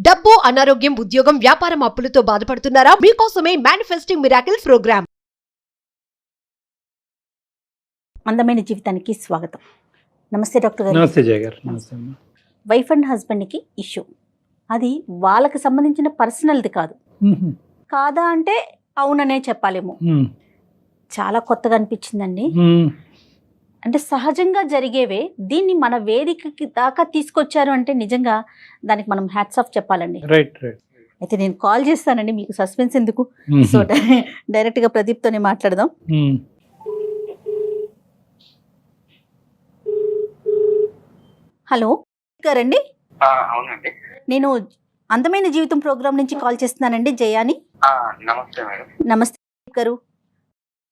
డబ్బు, అనారోగ్యం, ఉద్యోగం, వ్యాపారం అప్పులతో బాధపడుతున్నారా? మీకోసమే మేనిఫెస్టింగ్ మిరాకిల్స్ ప్రోగ్రామ్. అందమైన జీవితానికి స్వాగతం. నమస్తే డాక్టర్ గారు. నమస్తే జయ గారు. నమస్తే అమ్మా. వైఫ్ అండ్ హస్బెండ్కి ఇష్యూ, అది వాళ్ళకి సంబంధించిన పర్సనల్ది కాదు. మ్మ్. కాదా అంటే అవుననే చెప్పాలేమో. మ్మ్. చాలా కొత్తగా అనిపించిందండి. మ్మ్. అంటే సహజంగా జరిగేవే దీన్ని మన వేదికకి దాకా తీసుకొచ్చారు అంటే నిజంగా దానికి మనం హ్యాట్స్ ఆఫ్ చెప్పాలండి. Right right. అయితే నేను కాల్ చేస్తానండి, మీకు సస్పెన్స్ ఎందుకు. మ్మ్. సో డైరెక్ట్గా ప్రదీప్తోనే మాట్లాడదాం. మ్మ్. హలో గారండి, అవునండి. నేను అందమైన జీవితం ప్రోగ్రామ్ నుంచి కాల్ చేస్తున్నానండి, జయాని. నమస్తే మేడం. నమస్తే గారు.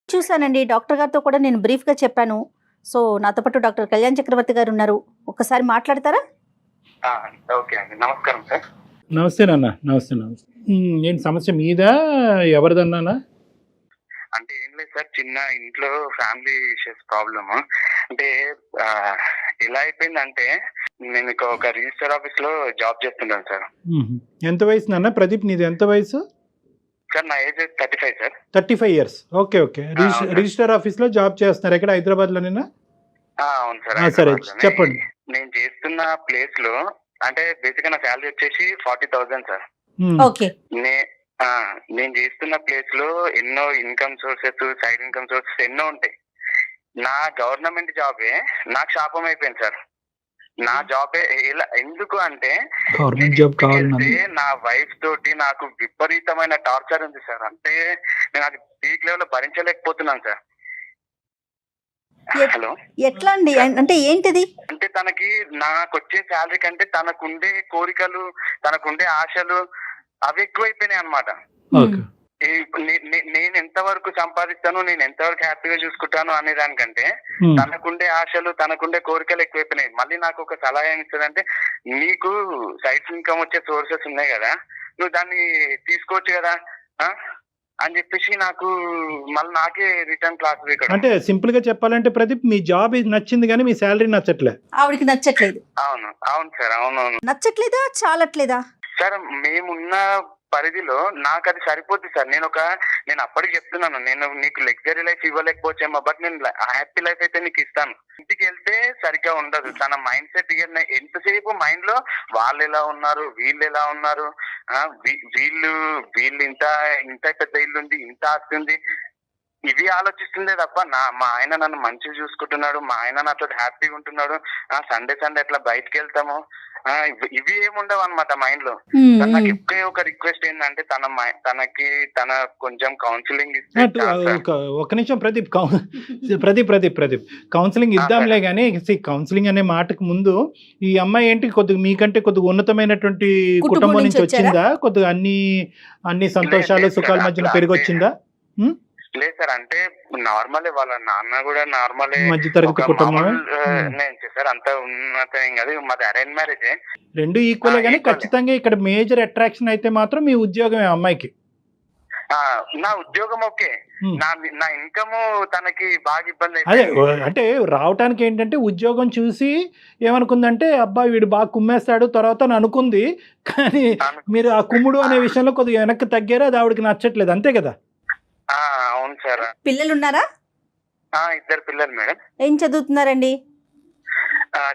చూశానండి, డాక్టర్ గారితో కూడా నేను బ్రీఫ్గా చెప్పాను. సో నాతో పాటు డాక్టర్ కళ్యాణ్ చక్రవర్తి గారు ఉన్నారు, ఒక్కసారి మాట్లాడతారా? ఓకే అండి, నమస్కారం సార్. నమస్తే నాన్న. నమస్తే నమస్తే. ఏంటి సమస్య మీద ఎవరిదన్నానా? అంటే ఏం లేదు సార్, చిన్న ఇంట్లో ఫ్యామిలీ ఇష్యూస్ ప్రాబ్లమ్. అంటే ఎలా అయిపోయిందంటే, నేను ఒక రిజిస్టర్ ఆఫీస్ లో జాబ్ చేస్తుంటాను సార్. మ్మ్. ఎంత వయసు నాన్న? ప్రదీప్ నీది ఎంత వయసు? సార్ నా age 35 sir. 35 years. Okay okay. అవును. రిజిస్టర్ ఆఫీస్ లో జాబ్ చేస్తున్నారు ఎక్కడ? హైదరాబాద్ లోనేనా? అవును సార్. సరే హైదరాబాద్లోనే. చెప్పండి. నేను చేస్తున్న ప్లేస్ లో అంటే బేసిక్ గా నా శాలరీ వచ్చేసి 40,000 సార్. మ్మ్. ఓకే. నేను చేస్తున్న ప్లేస్ లో ఎన్నో income sources, side income sources ఎన్నో ఉంటాయి. నా గవర్నమెంట్ జాబే నాకు శాపం అయిపోయింది సార్. నా జాబే ఎందుకు అంటే, గవర్నమెంట్ జాబ్ కావాలి నాకు. నా వైఫ్ తోటి నాకు విపరీతమైన టార్చర్ ఉంది సార్. అంటే నేను అది పీక్ లెవెల్ లో భరించలేకపోతున్నాను సార్. హలో. ఎట్లా అండి, అంటే ఏంటిది? అంటే తనకి నాకు వచ్చే శాలరీ కంటే తనకుండే కోరికలు, తనకుండే ఆశలు అవి ఎక్కువైపోయినాయి అన్నమాట. ఓకే. నేను ఎంతవరకు సంపాదిస్తాను, నేను ఎంతవరకు హ్యాపీగా చూసుకుంటాను అనే దానికంటే మ్మ్. తనకుండే ఆశలు, తనకుండే కోరికలు ఎక్కువైపోయినాయి. మళ్ళీ నాకు ఒక సలహా ఏమి ఇస్తుందంటే, నీకు సైడ్ ఇన్కమ్ వచ్చే సోర్సెస్ ఉన్నాయి కదా, నువ్వు దాన్ని తీసుకోవచ్చు కదా అని చెప్పేసి నాకు మళ్ళీ నాకే రిటర్న్ క్లాస్ ఇక్కడ. అంటే సింపుల్ గా చెప్పాలంటే ప్రదీప్, మీ జాబ్ నచ్చింది కానీ మీ శాలరీ నచ్చట్లే. ఆవిడకి నచ్చట్లేదు. అవును అవును సార్, అవునవును నచ్చట్లేదా, చాలట్లేదా? సార్. మేమున్న పరిధిలో నాకు అది సరిపోతుంది సార్. నేను అప్పటికి చెప్తున్నాను, నేను నీకు లగ్జరీ లైఫ్ ఇవ్వలేకపోవచ్చేమో, బట్ నేను హ్యాపీ లైఫ్ అయితే నీకు ఇస్తాను. ఇంటికి వెళ్తే సరిగ్గా ఉండదు. తన మైండ్ సెట్ ఎంతసేపు మైండ్ లో వాళ్ళు ఎలా ఉన్నారు, వీళ్ళు ఎలా ఉన్నారు, వీళ్ళు ఇంత ఇంత పెద్ద ఇల్లు ఉంది, ఇంత ఆస్తి ఉంది, ఇవి ఆలోచిస్తుందే తప్ప మా ఆయన నన్ను మంచిగా చూసుకుంటున్నాడు, మా ఆయన నాతో హ్యాపీగా ఉంటున్నాడు, సండే అట్లా బయటకు వెళ్తాము, ఇవి ఏముండవు అనమాట మైండ్ లో. నాకు ఒకే ఒక రిక్వెస్ట్ ఏంటంటే, తన కొంచెం కౌన్సిలింగ్ ఇస్తే చాలు సార్. ఒక నిమిషం ప్రదీప్. ప్రదీప్ కౌన్సిలింగ్ ఇద్దాంలే కానీ, కౌన్సిలింగ్ అనే మాటకు ముందు ఈ అమ్మాయి ఏంటి కొద్దిగా మీకంటే కొద్దిగా ఉన్నతమైనటువంటి కుటుంబం నుంచి వచ్చిందా? కొద్దిగా అన్ని సంతోషాలు సుఖాల మధ్యన పెరిగొచ్చిందా? లేదు సార్, అంటే నార్మలే, వాళ్ళ నాన్న కూడా నార్మలే, మధ్యతరగతి కుటుంబం. నేను సార్ అంత ఉన్నత ఏం కాదు, మాది అరేంజ్ మ్యారేజ్. రెండు ఈక్వల్ గానీ ఖచ్చితంగా ఇక్కడ మేజర్ అట్రాక్షన్ అయితే మాత్రం మీ ఉద్యోగమే అమ్మాయికి. నా ఉద్యోగం ఓకే, నా ఇన్కమ్ తనకి బాగా ఇబ్బంది అదే అయిపోయింది. అంటే రావటానికి ఏంటంటే ఉద్యోగం చూసి ఏమనుకుందంటే అబ్బాయి వీడు బాగా కుమ్మేస్తాడు తర్వాత అని అనుకుంది. కానీ మీరు ఆ కుమ్ముడు అనే విషయంలో కొద్దిగా వెనక్కి తగ్గారు, అది ఆవిడకి నచ్చట్లేదు, అంతే కదా? అవును సార్. పిల్లలు ఉన్నారా? 2 పిల్లలు మేడం. ఏం చదువుతున్నారండి?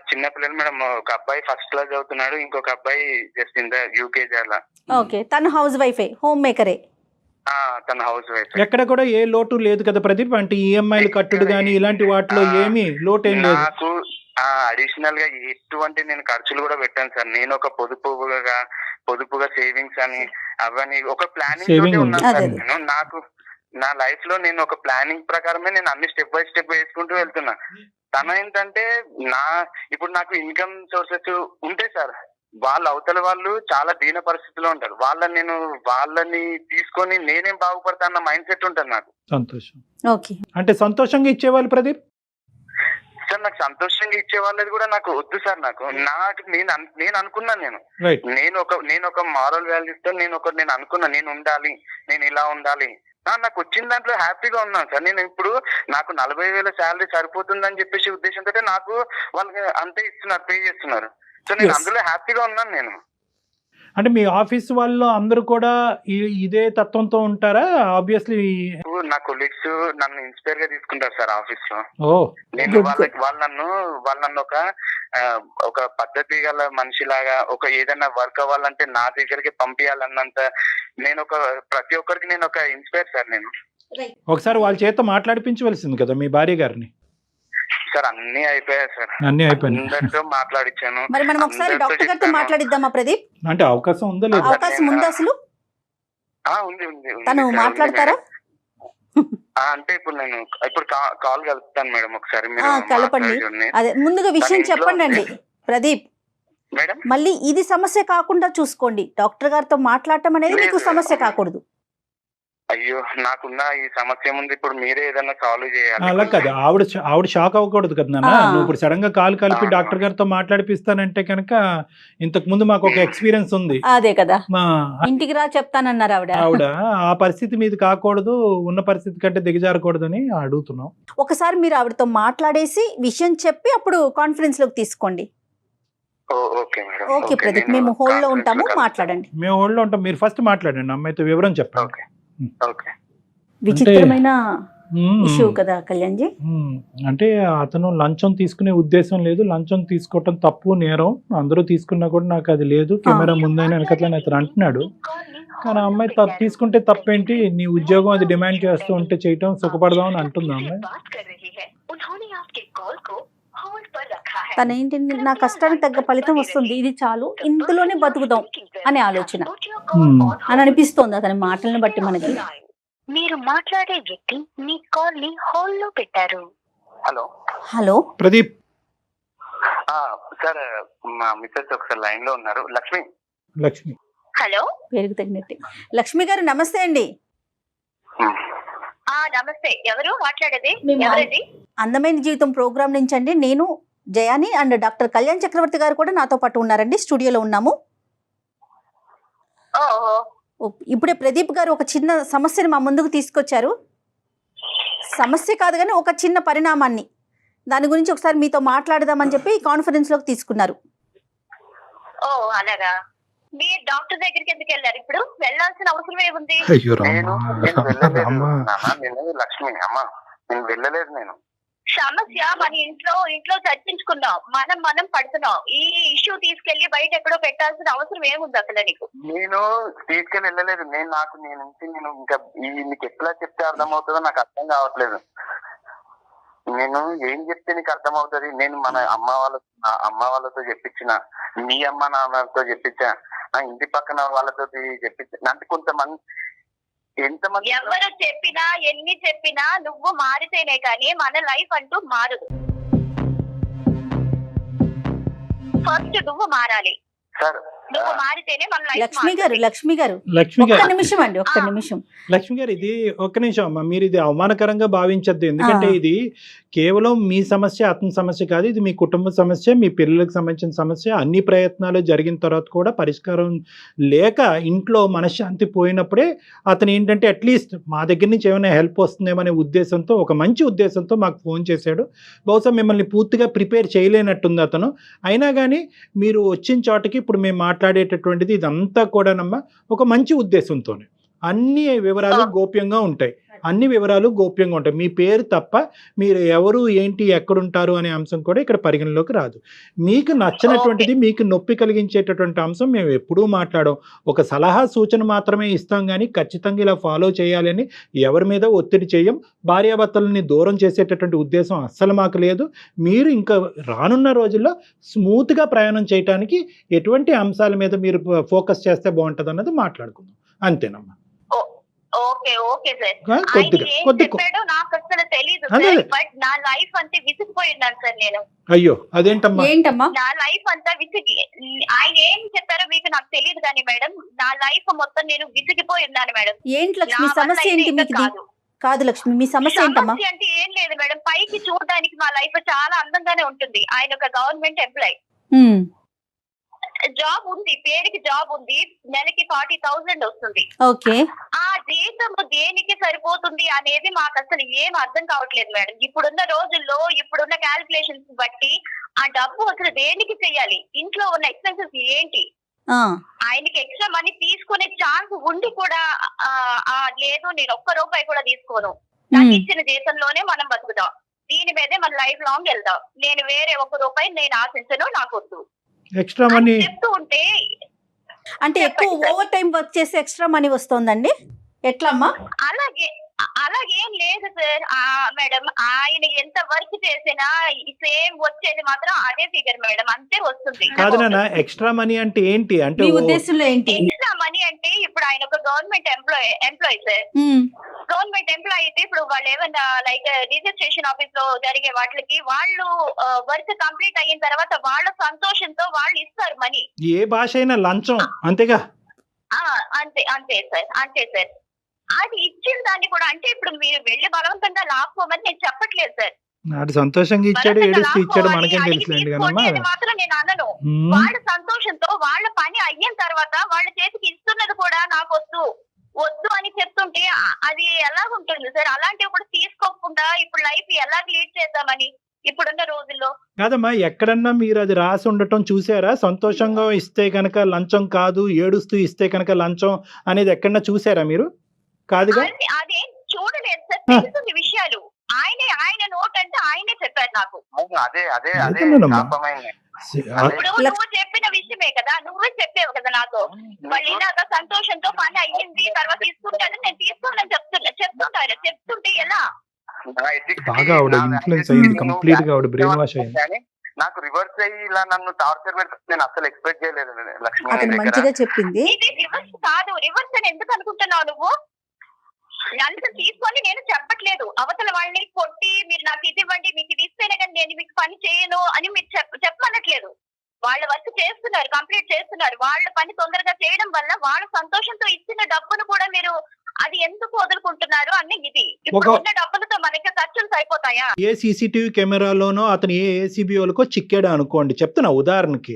చిన్న పిల్లలు మేడం. ఒక అబ్బాయి ఫస్ట్ క్లాస్ చదువుతున్నాడు, ఇంకొక అబ్బాయి జస్ట్ ఇన్ ద యూకేజీ అలా. ఓకే, తను హౌస్ వైఫే, హోమ్ మేకరే. తన హౌస్ వైఫ్. ఎక్కడ కూడా ఏ లోటు లేదు కదా ప్రదీప్? అంటే ఈఎంఐలు కట్టుడు కానీ ఇలాంటి వాటిలో ఏమీ లోటు ఏం లేదు. నాకు అడిషనల్ గా ఎటువంటి నేను ఖర్చులు కూడా పెట్టాను సార్. నేను ఒక పొదుపుగా సేవింగ్స్ అని అవన్నీ ఒక ప్లానింగ్ తోటి ఉన్నాను సార్. నేను నా లైఫ్ లో నేను ఒక ప్లానింగ్ ప్రకారమే నేను అన్ని స్టెప్ బై స్టెప్ వేసుకుంటూ వెళ్తున్నా. తన ఏంటంటే, ఇప్పుడు నాకు ఇన్కమ్ సోర్సెస్ ఉంటాయి సార్, అవతల వాళ్ళు చాలా దీన పరిస్థితిలో ఉంటారు. వాళ్ళని తీసుకొని నేనేం బాగుపడతా అన్న మైండ్ సెట్ ఉంటుంది నాకు. సంతోషం. ఓకే. అంటే సంతోషంగా ఇచ్చేవాళ్ళు ప్రదీప్ సార్. నాకు సంతోషంగా ఇచ్చే వాళ్ళది కూడా నాకు వద్దు సార్. నేను అనుకున్నాను, నేను ఒక మారల్ వాల్యూస్ తో నేను అనుకున్నా, నేను ఉండాలి, నేను ఇలా ఉండాలి. నాకు వచ్చిన దాంట్లో హ్యాపీగా ఉన్నాను సార్. నేను ఇప్పుడు నాకు 40,000 శాలరీ సరిపోతుందని చెప్పేసి ఉద్దేశంతో నాకు వాళ్ళకి అంతే ఇస్తున్నారు, పే చేస్తున్నారు. సో నేను అందులో హ్యాపీగా ఉన్నాను నేను. అంటే మీ ఆఫీస్ వాళ్ళు అందరూ కూడా ఇదే తత్వంతో ఉంటారా? ఆబ్వియస్లీ నా కొలీగ్స్ నన్ను ఇన్స్పైర్ గా తీసుకుంటారు సార్ ఆఫీస్ లో. ఓ నేను వాళ్ళు నన్ను ఒక పద్ధతి గల మనిషిలాగా, ఒక ఏదైనా వర్క్ అవ్వాలంటే నా దగ్గరికి పంపించాలన్నంత నేను ప్రతి ఒక్కరికి నేను ఒక ఇన్స్పైర్ సార్. నేను ఒకసారి వాళ్ళ చేత మాట్లాడిపించవలసింది కదా మీ భార్య గారిని. సార్ అన్ని అయిపోయాయి సార్, అన్ని అయిపోయినాయి. అందరితో మాట్లాడించాను. మరి మనం ఒకసారి డాక్టర్ గారితో మాట్లాడిద్దామా ప్రదీప్? అంటే అవకాశం ఉందా లేదా? అవకాశం ఉందా అసలు? ఉంది తను మాట్లాడతారా? అంటే ఇప్పుడు కాల్ కలుపుతాను మేడం, ఒకసారి కలపండి. అదే ముందుగా విషయం చెప్పండి అండి ప్రదీప్ మేడం. మళ్ళీ ఇది సమస్య కాకుండా చూసుకోండి. డాక్టర్ గారితో మాట్లాడటం అనేది మీకు సమస్య కాకూడదు. అయ్యో, నాకున్న ఈ సమస్య ముందు ఇప్పుడు మీరే ఏదైనా సాల్వ్ చేయాలి. అలా కదా, ఆవిడ షాక్ అవ్వకూడదు కదా నాన్న. నువ్వు ఇప్పుడు సడన్ గా కాల్ కలిపి డాక్టర్ గారితో మాట్లాడిపిస్తానంటే కనుక ఇంతకు ముందు మాకు ఒక ఎక్స్పీరియన్స్ ఉంది. అదే కదా, ఇంటికి రా చెప్తానన్నారు ఆవిడ. ఆ పరిస్థితి మీది కాకూడదు, ఉన్న పరిస్థితి కంటే దిగజారకూడదు అని అడుగుతున్నాం. ఒకసారి మీరు ఆవిడతో మాట్లాడేసి విషయం చెప్పి అప్పుడు కాన్ఫరెన్స్ లోకి తీసుకోండి. ఓకే ప్రదీప్, మేము హోల్డ్ లో ఉంటాము, మాట్లాడండి. మేము హోల్డ్ లో ఉంటాం, మీరు ఫస్ట్ మాట్లాడండి, అమ్మాయితో వివరం చెప్పండి. విచిత్రమైన ఇష్యూ కదా కళ్యాణ్జీ. అంటే అతను లంచం తీసుకునే ఉద్దేశం లేదు, లంచం తీసుకోవటం తప్పు నేరం, అందరూ తీసుకున్నా కూడా నాకు అది లేదు, కెమెరా ముందైనా వెనకట్లని అతను అంటున్నాడు. కానీ అమ్మాయి తీసుకుంటే తప్పేంటి, నీ ఉద్యోగం అది డిమాండ్ చేస్తూ ఉంటే చేయటం సుఖపడదాం అని అంటుంది అమ్మాయి. తనేంటి, నా కష్టానికి తగ్గ ఫలితం వస్తుంది, ఇది చాలు, ఇందులోనే బతుకుదాం అనే ఆలోచన అని అనిపిస్తోంది అతని మాటలను బట్టి మనకి. మీరు మాట్లాడే వ్యక్తి మీ కాల్ ని హోల్డ్ లో పెట్టారు. హలో ప్రదీప్ సార్, మా మిస్సెస్ ఒకసారి లైన్ లో ఉన్నారు. లక్ష్మి. హలో, పేరుకు తగినట్టు లక్ష్మి గారు నమస్తే అండి. నమస్తే, ఎవరు మాట్లాడేది? ఎవరండి? అందమైన జీవితం ప్రోగ్రామ్ నుంచి అండి. నేను జయాని అండ్ డాక్టర్ కళ్యాణ్ చక్రవర్తి గారు కూడా నాతో పాటు ఉన్నారండి, స్టూడియోలో ఉన్నాము. ఇప్పుడే ప్రదీప్ గారు ఒక చిన్న సమస్యని మా ముందుకు తీసుకొచ్చారు. సమస్య కాదు కానీ ఒక చిన్న పరిణామాన్ని, దాని గురించి ఒకసారి మీతో మాట్లాడదామని చెప్పి కాన్ఫరెన్స్ లోకి తీసుకున్నారు. అలాగా, మీరు డాక్టర్ దగ్గరికి ఎందుకు వెళ్ళారు? ఇప్పుడు వెళ్ళాల్సిన అవసరం ఏముంది? లక్ష్మి అమ్మా, నేను వెళ్ళలేదు. నేను సమస్య మన ఇంట్లో చర్చించుకున్నాం, మనం పడుతున్నాం. ఈ ఇష్యూ తీసుకెళ్లి బయట ఎక్కడో పెట్టాల్సిన అవసరం ఏముంది అసలు నీకు? నేను తీసుకెళ్ళి వెళ్ళలేదు. నేను ఇంకా నీకు ఎట్లా చెప్తే అర్థమవుతుందో నాకు అర్థం కావట్లేదు. నేను ఏం చెప్తే నీకు అర్థమవుతుంది? నేను మన అమ్మ వాళ్ళతో చెప్పించిన, మీ అమ్మ నాన్నతో చెప్పించా, నా ఇంటి పక్కన వాళ్ళతో చెప్పించా. అంటే కొంతమంది ఎంతమంది ఎవరు చెప్పినా ఎన్ని చెప్పినా నువ్వు మారితేనే కానీ మన లైఫ్ అంటూ మారదు. ఫస్ట్ నువ్వు మారాలి. నువ్వు మారితేనే మన లైఫ్. లక్ష్మి గారు ఒక్క నిమిషం అండి, ఒక్క నిమిషం. లక్ష్మి గారు, ఇది ఒక్క నిమిషం అమ్మా. మీరు ఇది అవమానకరంగా భావించద్దు, ఎందుకంటే ఇది కేవలం మీ సమస్య, అతని సమస్య కాదు. ఇది మీ కుటుంబ సమస్య, మీ పిల్లలకు సంబంధించిన సమస్య. అన్ని ప్రయత్నాలు జరిగిన తర్వాత కూడా పరిష్కారం లేక ఇంట్లో మనశ్శాంతి పోయినప్పుడే అతను ఏంటంటే అట్లీస్ట్ మా దగ్గర నుంచి ఏమైనా హెల్ప్ వస్తుందేమనే ఉద్దేశంతో, ఒక మంచి ఉద్దేశంతో మాకు ఫోన్ చేశాడు. బహుశా మిమ్మల్ని పూర్తిగా ప్రిపేర్ చేయలేనట్టుంది అతను. అయినా కానీ మీరు వచ్చిన చోటకి ఇప్పుడు మేము మాట్లాడేటటువంటిది ఇదంతా కూడానమ్మా ఒక మంచి ఉద్దేశంతోనే. అన్ని వివరాలు గోప్యంగా ఉంటాయి, మీ పేరు తప్ప మీరు ఎవరు ఏంటి ఎక్కడుంటారు అనే అంశం కూడా ఇక్కడ పరిగణలోకి రాదు. మీకు నచ్చినటువంటిది, మీకు నొప్పి కలిగించేటటువంటి అంశం మేము ఎప్పుడూ మాట్లాడాం. ఒక సలహా సూచన మాత్రమే ఇస్తాం, కానీ ఖచ్చితంగా ఇలా ఫాలో చేయాలని ఎవరి మీద ఒత్తిడి చేయం. భార్యాభర్తలని దూరం చేసేటటువంటి ఉద్దేశం అస్సలు మాకు లేదు. మీరు ఇంకా రానున్న రోజుల్లో స్మూత్గా ప్రయాణం చేయడానికి ఎటువంటి అంశాల మీద మీరు ఫోకస్ చేస్తే బాగుంటుంది అన్నది మాట్లాడుకుందాం, అంతేనమ్మా. ఓకే సార్, చెప్పాడు నాకు అసలు తెలీదు, బట్ నా లైఫ్ అంతా విసిగిపోయిన్నాను సార్ నేను. అయ్యో, అదేంటమ్మా? నా లైఫ్ అంతా విసిగి, ఆయన ఏం చెప్పారో మీకు నాకు తెలియదు కానీ మేడం, నా లైఫ్ మొత్తం నేను విసిగిపోయిన్నాను మేడం. ఏంటి లక్ష్మి సమస్య ఏంటి మీకు? కాదు లక్ష్మి, మీ సమస్య ఏంటమ్మా? అంటే ఏం లేదు మేడం, పైకి చూడడానికి మా లైఫ్ చాలా అందంగానే ఉంటుంది. ఆయన ఒక గవర్నమెంట్ ఎంప్లాయ్, జాబ్ ఉంది, పేరుకి జాబ్ ఉంది, నెలకి 40,000 వస్తుంది. ఓకే, ఆ జీతం దేనికి సరిపోతుంది అనేది మాకు అసలు ఏం అర్థం కావట్లేదు మేడం. ఇప్పుడున్న రోజుల్లో, ఇప్పుడున్న క్యాల్కులేషన్స్ బట్టి ఆ డబ్బు అసలు దేనికి చెయ్యాలి? ఇంట్లో ఉన్న ఎక్స్పెన్సెస్ ఏంటి? ఆయనకి ఎక్స్ట్రా మనీ తీసుకునే ఛాన్స్ ఉండి కూడా లేదు నేను ఒక్క రూపాయి కూడా తీసుకోను, నాకు ఇచ్చిన జీతంలోనే మనం బతుకుతాం, దీని మీదే మన లైఫ్ లాంగ్ వెళ్దాం, నేను వేరే ఒక్క రూపాయి నేను ఆశించను, నాకు వద్దు ఎక్స్ట్రా మనీ చెప్తూ ఉంటే. అంటే ఎక్కువ ఓవర్ టైం వర్క్ చేసి ఎక్స్ట్రా మనీ వస్తుందండి, ఎట్లమ్మా? అలాగేం లేదు సార్ మేడం, ఆయన ఎంత వర్క్ చేసినా సేమ్ వచ్చేది మాత్రం అదే ఫిగర్ మేడం, అంతే వస్తుంది. కాదు నాన్న, ఎక్స్ట్రా మనీ అంటే ఏంటి? అంటే మీ ఉద్దేశంలో ఏంటి? ఎక్స్ట్రా మనీ అంటే ఇప్పుడు ఆయన ఒక government employee sir, government employee అయితే ఇప్పుడు వాళ్ళు ఏమన్నా లైక్ రిజిస్ట్రేషన్ ఆఫీస్ లో జరిగే వాటికి వాళ్ళు వర్క్ కంప్లీట్ అయిన తర్వాత వాళ్ళ సంతోషంతో వాళ్ళు ఇస్తారు మనీ. ఏ భాష అయినా లంచం అంతేగా? అంతే సార్ అది ఇచ్చిన దాన్ని కూడా అంటే ఇప్పుడు మీరు వెళ్ళి బలవంతంగా లాక్కోమని నేను చెప్పట్లేదు సార్, నాడు సంతోషంగా ఇచ్చాడు, ఏడుస్తూ ఇచ్చాడు, మనకేం తెలుసులేండి కదమ్మా. మాత్రం నేను అనను. వాళ్ళ సంతోషంతో వాళ్ళ పని అయిన తర్వాత వాళ్ళ చేతికి ఇస్తున్నది కూడా నాకు వద్దు అని చెప్తుంటే అది ఎలా ఉంటుంది సార్? అలాంటివి కూడా తీసుకోకుండా ఇప్పుడు లైఫ్ ఎలా లీడ్ చేద్దామని ఇప్పుడున్న రోజుల్లో. కాదమ్మా, ఎక్కడన్నా మీరు అది రాసి ఉండటం చూసారా? సంతోషంగా ఇస్తే కనుక లంచం కాదు, ఏడుస్తూ ఇస్తే కనుక లంచం అనేది ఎక్కడన్నా చూసారా మీరు? కాదుగా. అదేం చూడలేదు సార్, తెలుస్తుంది విషయాలు. ఆయన నోట్ అంటే ఆయనే చెప్పారు నాకు. నువ్వు చెప్పిన విషయమే కదా, నువ్వే చెప్పావు కదా నాతో. వాళ్ళు ఇలాగా సంతోషంతో పని అయ్యింది తర్వాత తీసుకుంటాను, నేను తీసుకోవాలని చెప్తుంటే ఎలా? బాగా ఆవిడ ఇన్ఫ్లుయెన్స్ అయ్యింది, కంప్లీట్ గా ఆవిడ బ్రెయిన్ వాష్ అయ్యింది. నాకు రివర్స్ అయ్యి ఇలా నన్ను టార్చర్ పెడుతుంది నేను అసలు ఎక్స్పెక్ట్ చేయలేదు లక్ష్మి. అతను మంచిగా చెప్పింది. ఇది రివర్స్ కాదు, రివర్స్ అని ఎందుకు అనుకుంటున్నావు నువ్వు? నన్ను తీసుకొని నేను చెప్పట్లేదు, అవతల వాళ్ళని కొట్టి మీరు నాకు ఇది ఇవ్వండి, మీకు ఇది ఇస్తేనే కానీ నేను మీకు పని చేయను అని మీరు చెప్పనట్లేదు. వాళ్ళ వర్క్ చేస్తున్నారు, కంప్లీట్ చేస్తున్నారు, వాళ్ళ పని తొందరగా చేయడం వల్ల వాళ్ళ సంతోషంతో ఇచ్చిన డబ్బును కూడా మీరు అది ఎందుకు వదులుకుంటున్నారు అని. ఇది ఇప్పుడు ఉన్న డబ్బులతో మనకి ఖర్చులు సరిపోతాయా? ఏ సీసీటీవీ కెమెరాలోనో అతను ఏ ఏసీబీఓలకో చిక్కాడు అనుకోండి, చెప్తున్నా ఉదాహరణకి,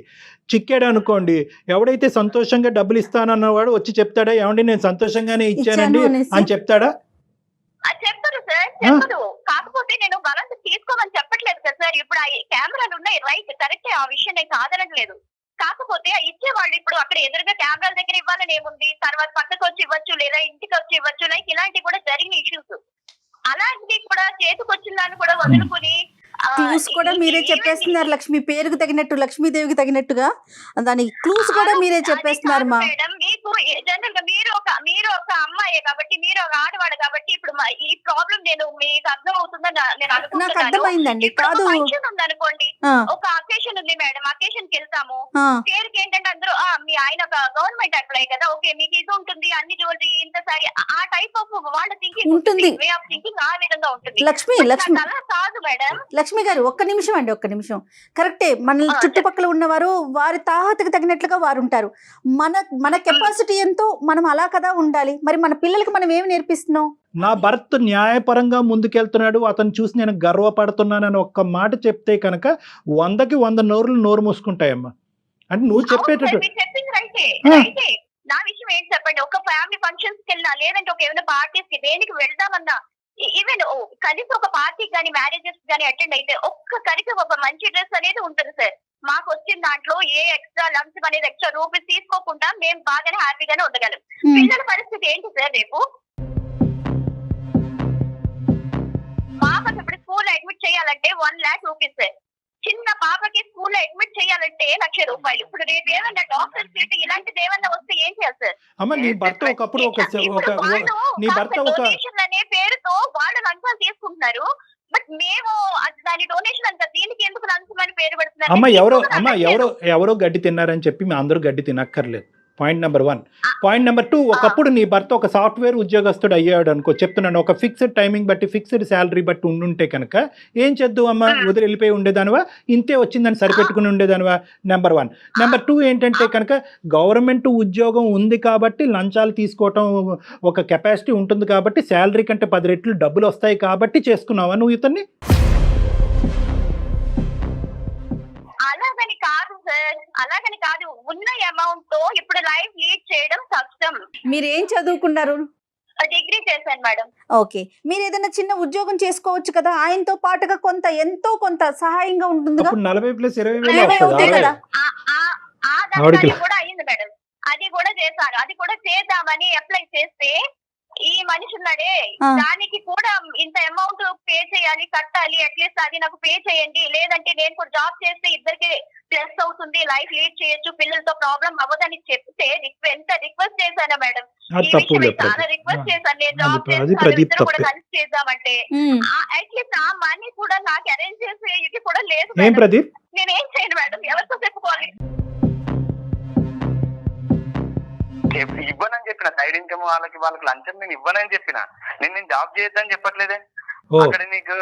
చిక్కాడు అనుకోండి, ఎవడైతే సంతోషంగా డబ్బులు ఇస్తానన్నవాడు వచ్చి చెప్తాడా ఏమండి నేను సంతోషంగానే ఇచ్చానండి అని చెప్తాడా? చెప్పరు సార్, చెప్పరు. కాకపోతే నేను బలంగా తీసుకోమని చెప్పట్లేదు కదా సార్. ఇప్పుడు ఆ కెమెరాలు ఉన్నాయి, రైట్, కరెక్టే, ఆ విషయం నేను కాదనట్లేదు. కాకపోతే ఇచ్చే వాళ్ళు ఇప్పుడు అక్కడ ఎదురుగా కెమెరాల దగ్గర ఇవ్వాలని ఏముంది, తర్వాత పక్కకు వచ్చి ఇవ్వచ్చు లేదా ఇంటికి వచ్చి ఇవ్వచ్చు, లైక్ ఇలాంటివి కూడా జరిగిన ఇష్యూస్. అలాంటివి కూడా చేతికి వచ్చిన దాన్ని కూడా వదులుకుని క్లూస్ కూడా మీరే చెప్పేస్తున్నారు లక్ష్మి, పేరుకు తగినట్టు, లక్ష్మీదేవికి తగినట్టుగా దానికి క్లూస్ కూడా మీరే చెప్పేస్తున్నారు. మా మేడం మీకు జనరల్ గా మీరు ఒక అమ్మాయే కాబట్టి, మీరు ఒక ఆడవాడు కాబట్టి ఇప్పుడు ఈ ప్రాబ్లం నేను మీకు అర్థం అవుతుందని నేను అనుకుంటున్నాను. నాకు అర్థమైందండి. కాదు, ఫంక్షన్ ఉంది అనుకోండి, ఒక అకేషన్ ఉంది మేడం, అకేషన్ కి వెళ్తాము, పేరుకి ఏంటంటే అందరూ మీ ఆయన ఒక గవర్నమెంట్ ఎంప్లాయీ కదా, ఓకే మీకు ఇది ఉంటుంది, అన్ని జ్యువెలరీ ఇంత సారీ, ఆ టైప్ ఆఫ్ వాళ్ళ థింకింగ్ ఉంటుంది, వే ఆఫ్ థింకింగ్ ఆ విధంగా ఉంటుంది. లక్ష్మి అలా కాదు మేడం. లక్ష్మి గారు ఒక్క నిమిషం అండి, ఒక్క నిమిషం. కరెక్టే, మన చుట్టుపక్కల ఉన్నవారు వారి తాహతకు తగినట్లుగా వారు ఉంటారు. మన కెపాసిటీ ఎంతో మనం అలా కదా ఉండాలి. మరి మన పిల్లలకి మనం ఏమి నేర్పిస్తున్నాం? నా భర్త న్యాయపరంగా ముందుకెళ్తున్నాడు, అతను చూసి నేను గర్వపడుతున్నానని ఒక్క మాట చెప్తే కనుక 100కి 100 నోరు మూసుకుంటాయమ్మా. అంటే నువ్వు చెప్పేటట్టు చెప్పింది రైటే. నా విషయం ఏంటి చెప్పండి, ఒక ఫ్యామిలీ ఫంక్షన్స్ కి వెళ్ళినా లేదంటే ఒక ఏమైనా పార్టీస్ కి దేనికి వెళ్దామన్నా, ఈవెన్ కనీసం ఒక పార్టీకి కానీ మ్యారేజెస్ కానీ అటెండ్ అయితే ఒక్కరికి ఒక మంచి డ్రెస్ అనేది ఉంటుంది సార్. మాకు వచ్చిన దాంట్లో ఏ ఎక్స్ట్రా లంచ్ అనేది ఎక్స్ట్రా రూపీస్ తీసుకోకుండా మేము బాగానే హ్యాపీగానే ఉండగలం. పిల్లల పరిస్థితి ఏంటి సార్? రేపు పాపకి ఇప్పుడు స్కూల్ అడ్మిట్ చేయాలంటే 1 lakh రూపీస్ సార్. చిన్న పాపకి స్కూల్లో అడ్మిట్ చేయాలంటే 1,00,000 రూపాయలు. ఇప్పుడు రేపు ఏమన్నా డాక్టర్ సీట్ ఇలాంటిది ఏమన్నా వస్తే ఏం చేయాలి సార్? అమ్మ, నీ భర్త ఒకప్పుడు నీ భర్త ఒక డొనేషన్ అనే పేరుతో వాళ్ళు లంచాలు తీసుకుంటున్నారు. బట్ మేము దాని డొనేషన్ అంతా దీనికి ఎందుకు లంచం అని పేరు పెడుతున్నారు? ఎవరో గడ్డి తిన్నారని చెప్పి మీ అందరూ గడ్డి తినక్కర్లేదు. Point number 1. పాయింట్ నెంబర్ 2, ఒకప్పుడు నీ భర్త ఒక సాఫ్ట్వేర్ ఉద్యోగస్తుడు అయ్యాడు అనుకో, చెప్తున్నాను, ఒక ఫిక్స్డ్ టైమింగ్ బట్టి ఫిక్స్డ్ శాలరీ బట్టి ఉండుంటే కనుక ఏం చేద్దాం అమ్మా? వదిలి వెళ్ళిపోయి ఉండేదానివా? ఇంతే వచ్చిందని సరిపెట్టుకుని ఉండేదానివా? నెంబర్ 1. నెంబర్ 2 ఏంటంటే కనుక గవర్నమెంట్ ఉద్యోగం ఉంది కాబట్టి లంచాలు తీసుకోవటం ఒక కెపాసిటీ ఉంటుంది కాబట్టి శాలరీ కంటే 10 రెట్లు డబ్బులు వస్తాయి కాబట్టి చేసుకున్నావా నువ్వు ఇతన్ని? అలాగని కాదు సార్, అలాగని కాదు. ఉన్న అమౌంట్ తో ఇప్పుడు లైఫ్ లీడ్ చేయడం కష్టం. మీరు ఏం చదువుకున్నారు? డిగ్రీ చేశాను మేడం. ఓకే, మీరు ఏదైనా చిన్న ఉద్యోగం చేసుకోవచ్చు కదా, ఆయనతో పాటుగా ఎంతో కొంత సహాయంగా ఉంటుంది కదా. 40+20 కదా. ఆ ఆవిడకి దాని కూడా అయ్యింది మేడం. అది కూడా చేశాను. అది కూడా చేద్దామని అప్లై చేస్తే ఈ మనిషి ఉన్నాడే ఆ. దానికి కూడా ఇంత అమౌంట్ పే చేయాలి, కట్టాలి, అట్లీస్ట్ అది నాకు పే చేయండి, లేదంటే నేను కూడా జాబ్ చేస్తే ఇద్దరికి ప్లస్ అవుతుంది, లైఫ్ లీడ్ చేయొచ్చు, పిల్లలతో ప్రాబ్లం అవ్వదని చెప్తే ఎంత రిక్వెస్ట్ చేశాను మేడం. అది ఈ తప్పు విషయమై లేదు చాలా ప్రదీప్. రిక్వెస్ట్ చేశాను, నేను అది జాబ్ అది చేస్తాను, ప్రదీప్ ఇద్దరు కూడా తప్పే. కలిసి చేద్దామంటే ఉమ్. అట్లీస్ట్ ఆ మనీ కూడా నాకు అరేంజ్ చేసే ఇది కూడా లేదు ఏం మేడం. ప్రదీప్? నేనేం చేయను మేడం, ఎవరితో చెప్పుకోవాలి? ఇవ్వనని చెప్పిన సైడ్ ఇన్కమ్ వాళ్ళకి లంచం నేను ఇవ్వనని చెప్పిన. నేను జాబ్ చేయొద్దని చెప్పట్లేదే. ఓ అక్కడ నీకు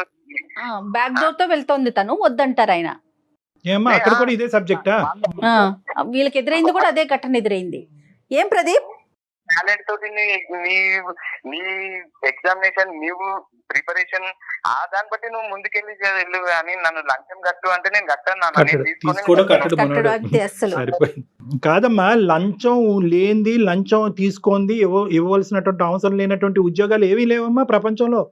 బ్యాక్ డోర్ తో వెళ్తోంది తను, వద్దంటారు ఆయన. ఏమ్మా అక్కడ కూడా ఇదే సబ్జెక్టా? ఆ, వీళ్ళకి ఎదురైంది కూడా అదే ఘటన ఎదురైంది. ఏం ప్రదీప్? టాలెంట్ తోటి నీ ఎగ్జామినేషన్ నీవు ప్రిపరేషన్ ఆ దాన్ని బట్టి నువ్వు ముందుకెళ్ళి వెళ్ళు కానీ నన్ను లంచం కట్టు అంటే నేను కట్టాను. కట్టడు, తీసుకోవడం కట్టడు కట్టడు మనోడు. అంతే అస్సలు. సరిపోయింది. కాదమ్మా, లంచం లేనిది, లంచం తీసుకుంది, ఇవ్వవలసినటువంటి అవసరం లేనటువంటి ఉద్యోగాలు ఏమీ లేవమ్మా ప్రపంచంలో.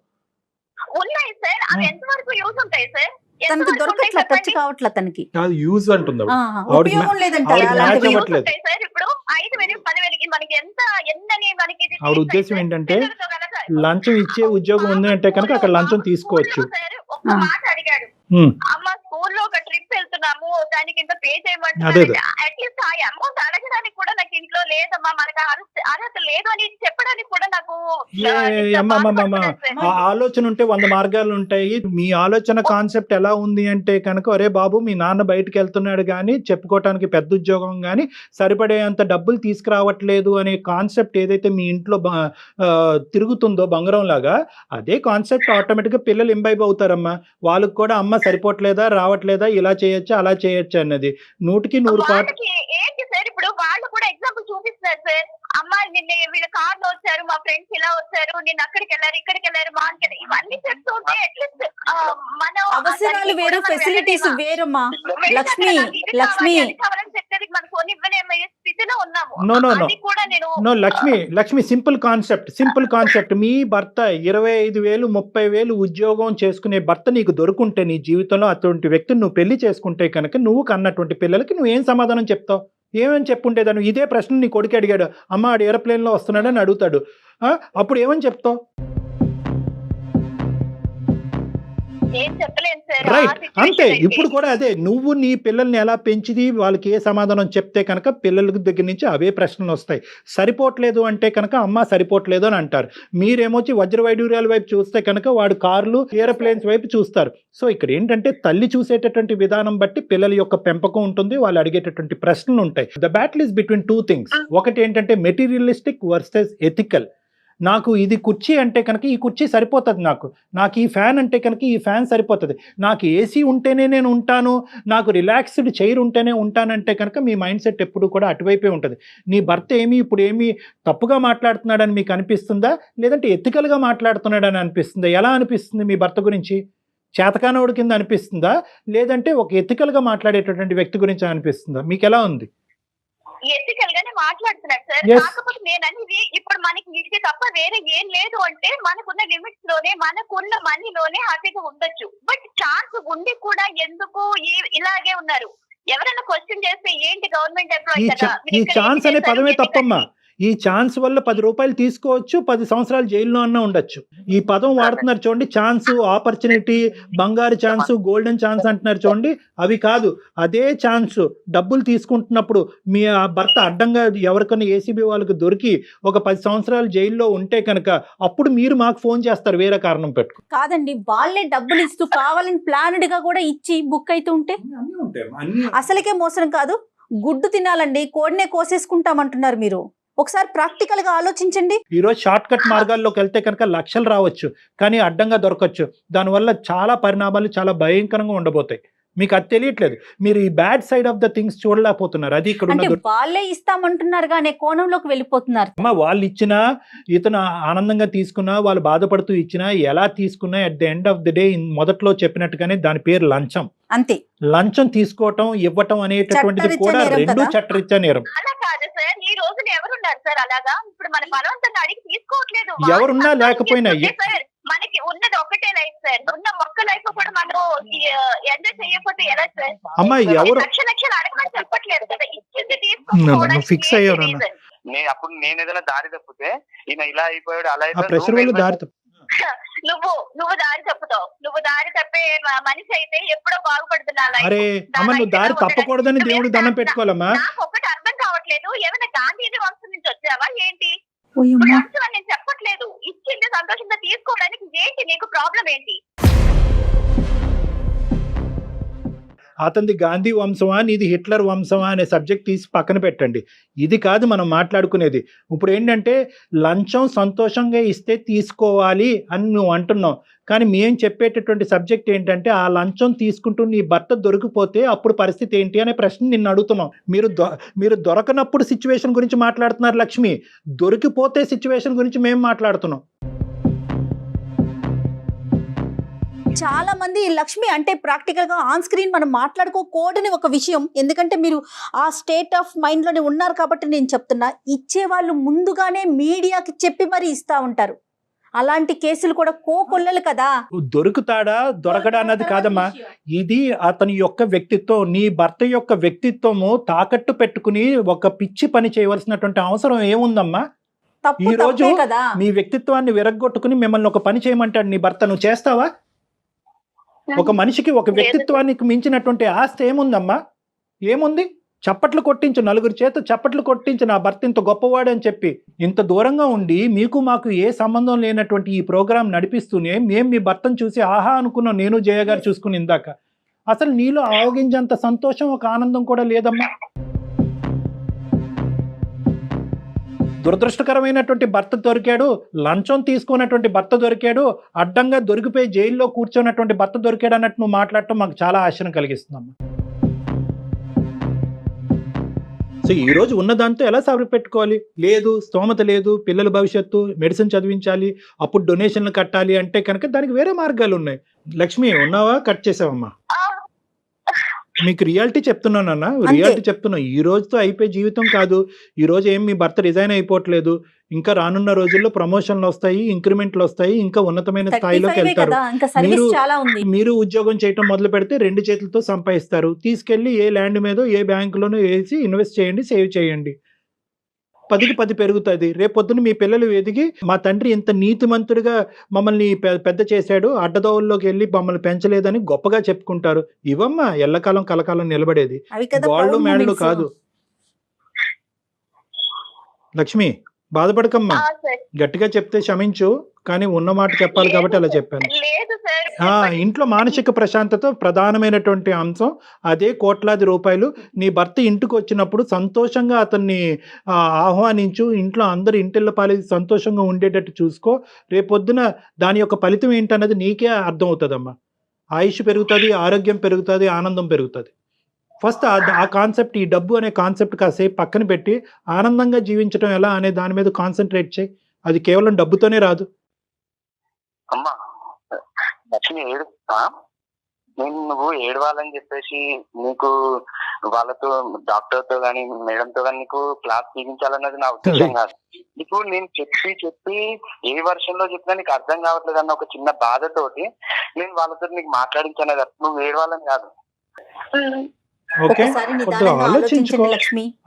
ఉన్నాయి సార్, అవి ఎంతవరకు యూజ్ ఉంటాయి సార్? తనకు ఎంతవరకు ఉంటాయి దొరకట్లా, టచ్ చెప్పండి? కావట్లా తనకి. కాదు యూజ్ అంటుంది ఆవిడ. ఆ, ఆవిడకి ఉపయోగం లేదంట ఆవిడకి అలాంటివి. మ్యాచ్ యూజ్ అవ్వట్లేదు. ఉంటాయి సార్. ఇప్పుడు 5,000 10,000కి మనకి ఎన్నని మనకి ఇది ఆవిడ తీస్తాయి ఉద్దేశం సార్. ఏంటంటే పిల్లలతో కనుక లంచం ఇచ్చే ఉద్యోగం ఉంది అంటే కనుక అక్కడ లంచం తీసుకోవచ్చు. సార్ ఒక్క మాట అడిగాడు, ఉమ్, అమ్మ స్కూల్లో ఒక ట్రిప్ వెళ్తున్నాము దానికి ఇంత పే అదే చేయమంటున్నారు. అదే. అట్లీస్ట్ ఆ అమౌంట్ అడగడానికి కూడా నాకు ఇంట్లో లేదమ్మా, మనకు అర్హత లేదు అని చెప్పడానికి కూడా నాకు అమ్మమ్మమ్మ ఆ ఆలోచన ఉంటే 100 మార్గాలు ఉంటాయి. మీ ఆలోచన కాన్సెప్ట్ ఎలా ఉంది అంటే కనుక, ఒరే బాబు మీ నాన్న బయటకు వెళ్తున్నాడు కానీ చెప్పుకోవటానికి పెద్ద ఉద్యోగం కానీ సరిపడేంత డబ్బులు తీసుకురావట్లేదు అనే కాన్సెప్ట్ ఏదైతే మీ ఇంట్లో తిరుగుతుందో బంగారం లాగా, అదే కాన్సెప్ట్ ఆటోమేటిక్గా పిల్లలు ఇంబైబ్ అవుతారమ్మా. వాళ్ళకి కూడా అమ్మ సరిపోవట్లేదా, రావట్లేదా, ఇలా చేయొచ్చా అలా చేయొచ్చా అన్నది 100కి 100 పాటు. వాళ్ళకి ఏంటి సార్, ఇప్పుడు వాళ్ళు కూడా ఎగ్జాంపుల్ చూపిస్తున్నారు సార్. అమ్మ నిన్న వీళ్ళ కార్లో వచ్చారు, మా ఫ్రెండ్స్ ఇలా వచ్చారు, నిన్న అక్కడికి వెళ్ళారు, ఇక్కడికి వెళ్ళారు, మార్కెట్ ఇవన్నీ చెప్తుంటే అట్లీస్ట్ మనం అవసరాలు వేరు, ఫెసిలిటీస్ వేరమ్మా. లక్ష్మి, లక్ష్మి. చెప్పేది మనకు కొన్ని ఇవ్వలేమో స్థితిలో ఉన్నాము. No, no, no. అది కూడా నేను నో లక్ష్మి, సింపుల్ కాన్సెప్ట్. మీ భర్త 25,000 30,000 ఉద్యోగం చేసుకునే భర్త నీకు దొరుకుంటే నీ జీవితంలో అటువంటి వ్యక్తిని నువ్వు పెళ్లి చేసుకుంటే కనుక నువ్వు కన్నటువంటి పిల్లలకి నువ్వు ఏం సమాధానం చెప్తావు? ఏమని చెప్పుండేదాన్ని? ఇదే ప్రశ్న నీ కొడుకు అడిగాడు, అమ్మ ఆడు ఏరోప్లేన్లో వస్తున్నాడని అడుగుతాడు, అప్పుడు ఏమని చెప్తావు? ఏం చెప్పలేను సార్. రైట్, అంతే. ఇప్పుడు కూడా అదే, నువ్వు నీ పిల్లల్ని ఎలా పెంచిది, వాళ్ళకి ఏ సమాధానం చెప్తే కనుక పిల్లల దగ్గర నుంచి అవే ప్రశ్నలు వస్తాయి. సరిపోవట్లేదు అంటే కనుక అమ్మ సరిపోవట్లేదు అని అంటారు. మీరేమొచ్చి వజ్ర వైడూర్యాల వైపు చూస్తే కనుక వాడు కార్లు ఏరోప్లేన్స్ వైపు చూస్తారు. సో ఇక్కడ ఏంటంటే తల్లి చూసేటటువంటి విధానం బట్టి పిల్లల యొక్క పెంపకం ఉంటుంది, వాళ్ళు అడిగేటటువంటి ప్రశ్నలు ఉంటాయి. The battle is between 2 things. ఒకటి ఏంటంటే మెటీరియలిస్టిక్ వర్సెస్ ఎథికల్. నాకు ఇది కుర్చీ అంటే కనుక ఈ కుర్చీ సరిపోతుంది, నాకు ఈ ఫ్యాన్ అంటే కనుక ఈ ఫ్యాన్ సరిపోతుంది, నాకు ఏసీ ఉంటేనే నేను ఉంటాను, నాకు రిలాక్స్డ్ చైర్ ఉంటేనే ఉంటానంటే కనుక మీ మైండ్ సెట్ ఎప్పుడు కూడా అటువైపే ఉంటుంది. నీ భర్త ఇప్పుడు ఏమి తప్పుగా మాట్లాడుతున్నాడని మీకు అనిపిస్తుందా, లేదంటే ఎథికల్గా మాట్లాడుతున్నాడని అనిపిస్తుందా? ఎలా అనిపిస్తుంది మీ భర్త గురించి? చేతకానోడు కింద అనిపిస్తుందా, లేదంటే ఒక ఎథికల్గా మాట్లాడేటటువంటి వ్యక్తి గురించి అనిపిస్తుందా? మీకు ఎలా ఉంది? ఎథికల్ గానే మాట్లాడుతున్నారు సార్. Yes. కాకపోతే నేను అనేది ఇప్పుడు మనకి ఇది తప్ప వేరే ఏం లేదు అంటే మనకున్న లిమిట్స్ లోనే మనకున్న మనీలోనే హ్యాపీగా ఉండొచ్చు. బట్ ఛాన్స్ ఉండి కూడా ఎందుకు ఇలాగే ఉన్నారు? ఎవరైనా క్వశ్చన్ చేస్తే ఏంటి గవర్నమెంట్ ఎంప్లాయీ కదా, ఈ ఛాన్స్ అనే పదమే తప్పమ్మా. ఈ ఛాన్స్ వల్ల 10 రూపాయలు తీసుకోవచ్చు, 10 సంవత్సరాలు జైల్లో అన్నా ఉండొచ్చు. ఈ పదం వాడుతున్నారు చూడండి, ఛాన్స్, ఆపర్చునిటీ, బంగారు ఛాన్స్, గోల్డెన్ ఛాన్స్ అంటున్నారు చూడండి, అవి కాదు. అదే ఛాన్స్ డబ్బులు తీసుకుంటున్నప్పుడు మీ భర్త అడ్డంగా ఎవరికైనా ఏసీబీ వాళ్ళకి దొరికి ఒక 10 సంవత్సరాలు జైల్లో ఉంటే కనుక అప్పుడు మీరు మాకు ఫోన్ చేస్తారు వేరే కారణం పెట్టుకు. కాదండి, వాళ్ళే డబ్బులు ఇస్తూ కావాలని ప్లాన్డ్ గా కూడా ఇచ్చి బుక్ అయితే ఉంటే అసలుకే మోసం కాదు. గుడ్డు తినాలండి, కోడినే కోసేసుకుంటామంటున్నారు మీరు. ఒకసారి ప్రాక్టికల్ గా ఆలోచించండి. ఈరోజు షార్ట్ కట్ మార్గాల్లోకి వెళ్తే కనుక లక్షలు రావచ్చు, కానీ అడ్డంగా దొరకచ్చు. దానివల్ల చాలా పరిణామాలు చాలా భయంకరంగా ఉండబోతాయి. మీకు అది తెలియట్లేదు. మీరు ఈ bad side of the things చూడలేకపోతున్నారు. అది ఇక్కడ అంటే వాళ్ళే ఇస్తామంటున్నారు కానీ కోణంలోకి వెళ్ళిపోతున్నారు. వాళ్ళు ఇచ్చినా, ఇతను ఆనందంగా తీసుకున్నా, వాళ్ళు బాధపడుతూ ఇచ్చినా, ఎలా తీసుకున్నా at the end of the day మొదట్లో చెప్పినట్టుగానే దాని పేరు లంచం. అంతే. లంచం తీసుకోవటం, ఇవ్వటం అనేటటువంటిది కూడా రెండు చట్టరీత్యా నేరం. అలా కాదు సార్, ఈ రోజున ఎవరున్నారు సార్ అలాగా? ఇప్పుడు మన బలవంతంగా అడిగి తీసుకోవట్లేదు. ఎవరున్నా లేకపోయినా సార్ మనకి ఉన్నది ఒకటే లైఫ్ సార్, ఉన్న ఒక్క ఒక్క లైఫ్ కూడా మనం ఎంజాయ్ చేయకపోతే ఎలా సార్? అమ్మా ఎవరు లక్షలు అడగమని చెప్పట్లేదు కదా, ఇచ్చింది ఫిక్స్ అయ్యారు అన్న. అప్పుడు నేను ఏదైనా దారి తప్పితే ఈయన ఇలా అయిపోయాడు అలా ఆ ప్రెషర్ వల్ల దారి నువ్వు దారి తప్పుతావు. నువ్వు దారి తప్పే మనిషి అయితే ఎప్పుడో బాగుపడుతున్నా life. అరే అమ్మ నువ్వు దారి తప్పకూడదని దేవుడు దండం పెట్టుకోవాలమ్మా. నాకు ఒకటి అర్థం కావట్లేదు, ఏమైనా గాంధీజీ వంశం నుంచి వచ్చావా ఏంటి? ఓయమ్మా. ఇప్పుడు వంశం అని నేను చెప్పట్లేదు, ఇచ్చింది సంతోషంగా తీసుకోవడానికి ఏంటి నీకు ప్రాబ్లం ఏంటి? అతనిది గాంధీ వంశమా నీది హిట్లర్ వంశమా అనే సబ్జెక్ట్ తీసి పక్కన పెట్టండి. ఇది కాదు మనం మాట్లాడుకునేది. ఇప్పుడు ఏంటంటే లంచం సంతోషంగా ఇస్తే తీసుకోవాలి అని నువ్వు అంటున్నావు, కానీ మేము చెప్పేటటువంటి సబ్జెక్ట్ ఏంటంటే ఆ లంచం తీసుకుంటూ నీ భర్త దొరికిపోతే అప్పుడు పరిస్థితి ఏంటి అనే ప్రశ్న నిన్ను అడుగుతున్నాం. మీరు దొరకనప్పుడు సిచ్యువేషన్ గురించి మాట్లాడుతున్నారు లక్ష్మి, దొరికిపోతే సిచ్యువేషన్ గురించి మేము మాట్లాడుతున్నాం. చాలా మంది లక్ష్మి అంటే ప్రాక్టికల్ గా ఆన్ స్క్రీన్ మనం మాట్లాడుకోకూడని ఒక విషయం, ఎందుకంటే మీరు ఆ స్టేట్ ఆఫ్ మైండ్ లోనే ఉన్నారు కాబట్టి నేను చెప్తున్నా. ఇచ్చే వాళ్ళు ముందుగానే మీడియాకి చెప్పి మరి ఇస్తా ఉంటారు. అలాంటి కేసులు కూడా కోకొల్లలు కదా. దొరుకుతాడా దొరకడా అన్నది కాదమ్మా, ఇది అతని యొక్క వ్యక్తిత్వం. నీ భర్త యొక్క వ్యక్తిత్వము తాకట్టు పెట్టుకుని ఒక పిచ్చి పని చేయవలసినటువంటి అవసరం ఏముందమ్మా? తప్పు ఈ రోజు తప్పే కదా. నీ వ్యక్తిత్వాన్ని విరగ్గొట్టుకుని మిమ్మల్ని ఒక పని చేయమంటాడు నీ భర్త, నువ్వు చేస్తావా? ఒక మనిషికి ఒక వ్యక్తిత్వానికి మించినటువంటి ఆస్తి ఏముందమ్మా? ఏముంది? చప్పట్లు కొట్టించు, నలుగురు చేత చప్పట్లు కొట్టించు, నా భర్త ఇంత గొప్పవాడు అని చెప్పి. ఇంత దూరంగా ఉండి మీకు మాకు ఏ సంబంధం లేనటువంటి ఈ ప్రోగ్రాం నడిపిస్తూనే మేము మీ భర్తను చూసి ఆహా అనుకున్నాం, నేను జయ గారు చూసుకుని ఇందాక. అసలు నీలో ఆవగించేంత సంతోషం, ఒక ఆనందం కూడా లేదమ్మా. దురదృష్టకరమైనటువంటి భర్త దొరికాడు, లంచం తీసుకున్నటువంటి భర్త దొరికాడు, అడ్డంగా దొరికిపోయి జైల్లో కూర్చున్నటువంటి భర్త దొరికాడు అన్నట్టు నువ్వు మాట్లాడటం మాకు చాలా ఆశను కలిగిస్తున్నాము. సో ఈ రోజు ఉన్నదాంతో ఎలా సరిపెట్టుకోవాలి? లేదు, స్తోమత లేదు, పిల్లల భవిష్యత్తు, మెడిసిన్ చదివించాలి, అప్పుడు డొనేషన్లు కట్టాలి అంటే కనుక దానికి వేరే మార్గాలు ఉన్నాయి. లక్ష్మి ఉన్నావా? కట్ చేసావమ్మా. మీకు రియాలిటీ చెప్తున్నానన్నా, రియాలిటీ చెప్తున్నాం. ఈ రోజుతో అయిపోయే జీవితం కాదు. ఈ రోజు ఏం మీ భర్త రిజైన్ అయిపోవట్లేదు, ఇంకా రానున్న రోజుల్లో ప్రమోషన్లు వస్తాయి, ఇంక్రిమెంట్లు వస్తాయి, ఇంకా ఉన్నతమైన స్థాయిలోకి వెళ్తారు. మీరు ఉద్యోగం చేయటం మొదలు పెడితే 2 చేతులతో సంపాదిస్తారు. తీసుకెళ్లి ఏ ల్యాండ్ మీదో ఏ బ్యాంకులోనో వేసి ఇన్వెస్ట్ చేయండి, సేవ్ చేయండి. 10కి 10 పెరుగుతుంది. రేపొద్దున మీ పిల్లలు ఎదిగి మా తండ్రి ఇంత నీతిమంతుడిగా మమ్మల్ని పెద్ద చేశాడు, అడ్డదోవల్లోకి వెళ్ళి మమ్మల్ని పెంచలేదని గొప్పగా చెప్పుకుంటారు. ఇవమ్మా ఎల్లకాలం కలకాలం నిలబడేది, గోళ్ళు మేడలు కాదు. లక్ష్మి బాధపడకమ్మా, గట్టిగా చెప్తే క్షమించు, కానీ ఉన్న మాట చెప్పాలి కాబట్టి అలా చెప్పాను. ఇంట్లో మానసిక ప్రశాంతత ప్రధానమైనటువంటి అంశం. అదే కోట్లాది రూపాయలు. నీ భర్త ఇంటికి వచ్చినప్పుడు సంతోషంగా అతన్ని ఆహ్వానించు, ఇంట్లో అందరు ఇంటిళ్ళ పాలి సంతోషంగా ఉండేటట్టు చూసుకో. రేపొద్దున దాని యొక్క ఫలితం ఏంటన్నది నీకే అర్థం అవుతుందమ్మా. ఆయుష్ పెరుగుతుంది, ఆరోగ్యం పెరుగుతుంది, ఆనందం పెరుగుతుంది. ఫస్ట్ ఆ కాన్సెప్ట్, ఈ డబ్బు అనే కాన్సెప్ట్ కాసేపు పక్కన పెట్టి ఆనందంగా జీవించడం ఎలా అనే దాని మీద కాన్సన్ట్రేట్ చేయి. అది కేవలం డబ్బుతోనే రాదు. అమ్మా లక్ష్మి ఏడుస్తా, నేను నువ్వు ఏడవాలని చెప్పేసి నీకు వాళ్ళతో డాక్టర్తో గానీ మేడంతో గానీ నీకు క్లాస్ తీయించాలన్నది నా ఉద్దేశం కాదు. నీకు నేను చెప్పి ఏ వర్షంలో చెప్పినా నీకు అర్థం కావట్లేదు అన్న ఒక చిన్న బాధతోటి నేను వాళ్ళతో నీకు మాట్లాడించాను. నువ్వు ఏడవాలని కాదు. ఓకే,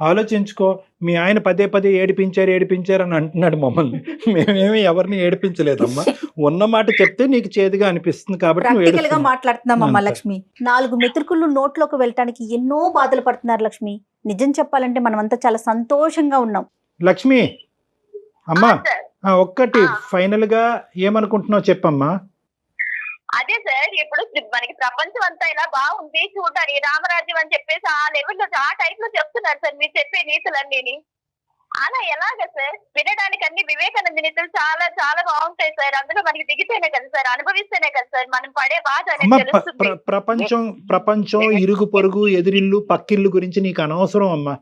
ఆలోచించుకో. మీ ఆయన పదే పదే ఏడిపించారు అని అంటున్నాడు మమ్మల్ని. మేమేమి ఎవరిని ఏడిపించలేదమ్మా. ఉన్న మాట చెప్తే నీకు చేదుగా అనిపిస్తుంది కాబట్టి మాట్లాడుతున్నామమ్మా. లక్ష్మి 4 మెతుకులు నోట్లోకి వెళ్ళటానికి ఎన్నో బాధలు పడుతున్నారు లక్ష్మి. నిజం చెప్పాలంటే మనమంతా చాలా సంతోషంగా ఉన్నాం. లక్ష్మి అమ్మా, ఒక్కటి ఫైనల్ గా ఏమనుకుంటున్నావు చెప్పమ్మా. అదే సార్, ఇప్పుడు మనకి ప్రపంచం అంతా ఇలా బాగుంది చూడాలి, రామరాజ్యం అని చెప్పేసి ఆ లెవెల్లో ఆ టైప్ లో చెప్తున్నారు సార్ మీరు చెప్పే నీతులన్నీ. అలా ఎలాగ సార్? వినడానికి అన్ని వివేకానంద నీతులు చాలా చాలా బాగుంటాయి సార్. అందులో మనకి దిగితేనే కదా సార్, అనుభవిస్తేనే కదా సార్ మనం పడే బాధ అనేది తెలుస్తుంది. ప్రపంచం ఇరుగు పొరుగు ఎదిరిల్లు పక్కిల్లు గురించి నీకు అనవసరం అమ్మా.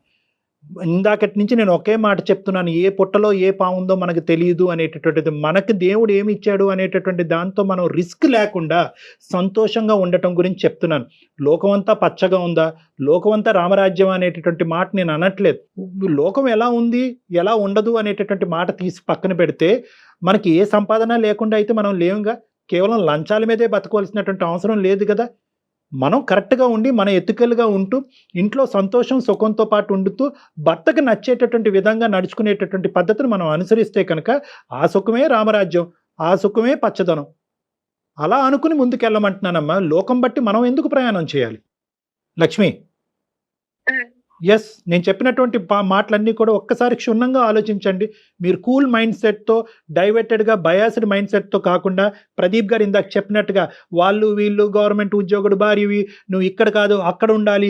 ఇందాకటి నుంచి నేను ఒకే మాట చెప్తున్నాను, ఏ పుట్టలో ఏ పాముందో మనకు తెలియదు అనేటటువంటిది. మనకు దేవుడు ఏమి ఇచ్చాడు అనేటటువంటి దాంతో మనం రిస్క్ లేకుండా సంతోషంగా ఉండటం గురించి చెప్తున్నాను. లోకమంతా పచ్చగా ఉందా, లోకమంతా రామరాజ్యం అనేటటువంటి మాట నేను అనట్లేదు. లోకం ఎలా ఉంది ఎలా ఉండదు అనేటటువంటి మాట తీసి పక్కన పెడితే మనకి ఏ సంపాదన లేకుండా అయితే మనం లేవుగా. కేవలం లంచాల మీదే బతకవలసినటువంటి అవసరం లేదు కదా. మనం కరెక్ట్గా ఉండి మన ఎథికల్గా ఉంటూ ఇంట్లో సంతోషం సుఖంతో పాటు ఉండుతూ భర్తకు నచ్చేటటువంటి విధంగా నడుచుకునేటటువంటి పద్ధతిని మనం అనుసరిస్తే కనుక ఆ సుఖమే రామరాజ్యం, ఆ సుఖమే పచ్చదనం. అలా అనుకుని ముందుకెళ్ళమంటున్నానమ్మా. లోకం బట్టి మనం ఎందుకు ప్రయాణం చేయాలి లక్ష్మి? ఎస్, నేను చెప్పినటువంటి మాటలన్నీ కూడా ఒక్కసారి క్షుణ్ణంగా ఆలోచించండి. మీరు కూల్ మైండ్ సెట్తో, డైవర్టెడ్గా బయాస్డ్ మైండ్ సెట్తో కాకుండా ప్రదీప్ గారు ఇందాక చెప్పినట్టుగా వాళ్ళు వీళ్ళు గవర్నమెంట్ ఉద్యోగుడు భార్యవి, నువ్వు ఇక్కడ కాదు అక్కడ ఉండాలి,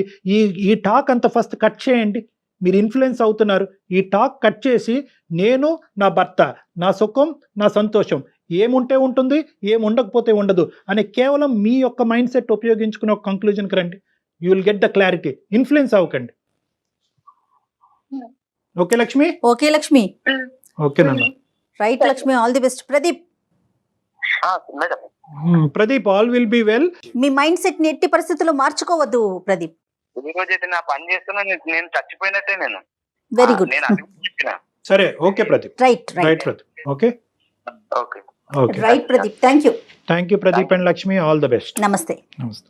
ఈ టాక్ అంతా ఫస్ట్ కట్ చేయండి. మీరు ఇన్ఫ్లుయెన్స్ అవుతున్నారు. ఈ టాక్ కట్ చేసి నేను నా భర్త, నా సుఖం నా సంతోషం, ఏముంటే ఉంటుంది ఏముండకపోతే ఉండదు అనే కేవలం మీ యొక్క మైండ్ సెట్ ఉపయోగించుకుని ఒక కంక్లూజన్కి రండి. You will get the clarity. Influence అవ్వకండి. ఓకే లక్ష్మి? ఓకే లక్ష్మి. ఓకేనమ్మా. Right Lakshmi, all the best. Pradeep, madam Pradeep, all will be well. Me mind set ని ఎట్టి పరిస్థితుల్లో మార్చుకోవద్దు ప్రదీప్. ఈ రోజు అయితే నా పని చేస్తున్నా, నేను చచ్చిపోయినట్టే. నేను వెరీ గుడ్. నేను అది చెప్పిన. సరే, okay Pradeep. Right right Pradeep. Okay okay okay. Right Pradeep, thank you. Thank you Pradeep and Lakshmi. All the best. నమస్తే. నమస్తే.